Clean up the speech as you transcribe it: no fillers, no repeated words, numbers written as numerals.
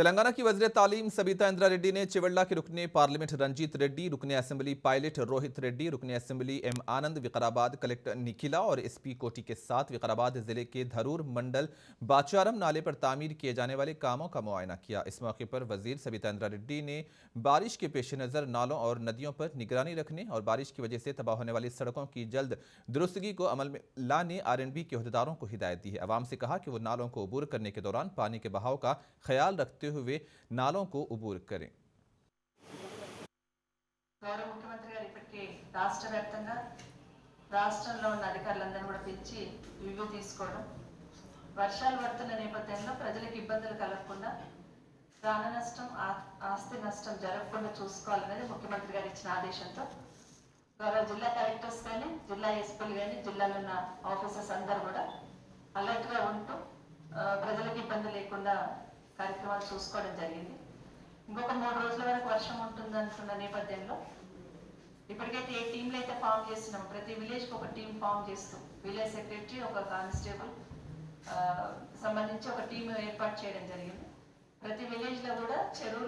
तेलंगाना की वज़ीर तालीम सबिता इंद्रा रेड्डी ने चिवल्ला के रुकने पार्लियामेंट रंजीत रेड्डी, रुकने असेंबली पायलट रोहित रेड्डी, रुकने असेंबली एम आनंद, विकाराबाद कलेक्टर निखिला और एसपी कोटी के साथ विकाराबाद जिले के धरूर मंडल बाचारम नाले पर तामीर किए जाने वाले कामों का मुआयना किया। इस मौके पर वज़ीर सबिता इंद्रा रेड्डी ने बारिश के पेश नज़र नालों और नदियों पर निगरानी रखने और बारिश की वजह से तबाह होने वाली सड़कों की जल्द दुरुस्तगी को अमल में लाने आरएनबी के अहदेदारों को हिदायत दी है। अवाम से कहा कि वो नालों को अबूर करने के दौरान पानी के बहाव का ख्याल रखते हुए नालों को अबूर करें। గౌరవ ముఖ్యమంత్రి గారు ఇప్పటికే రాష్ట్ర వ్యాప్తంగా రాష్ట్రంలో ఉన్న అధికారులందరినీ కూడా పిలిచి రివ్యూ తీసుకోవడం, వర్షాలు పడుతున్న నేపథ్యంలో ప్రజలకు ఇబ్బందులు కలగకుండా ప్రాణ నష్టం ఆస్తి నష్టం జరగకుండా చూసుకోవాలనేది ముఖ్యమంత్రి గారు ఇచ్చిన ఆదేశంతో గౌరవ జిల్లా కలెక్టర్స్ కానీ జిల్లా ఎస్పీలు కానీ జిల్లాలో ఉన్న ఆఫీసర్స్ అందరూ కూడా అలర్ట్గా ఉంటూ ప్రజలకు ఇబ్బంది లేకుండా కార్యక్రమాలు చూసుకోవడం జరిగింది। ఇంకొక 3 రోజుల వరకు వర్షం ఉంటుంది అంటున్న నేపథ్యంలో ఇప్పటికైతే ఏ టీంలు అయితే ఫామ్ చేస్తున్నాం, ప్రతి విలేజ్కి ఒక టీం ఫామ్ చేస్తూ విలేజ్ సెక్రటరీ, ఒక కానిస్టేబుల్ సంబంధించి ఒక టీం ఏర్పాటు చేయడం జరిగింది। ప్రతి విలేజ్లో కూడా చెరువు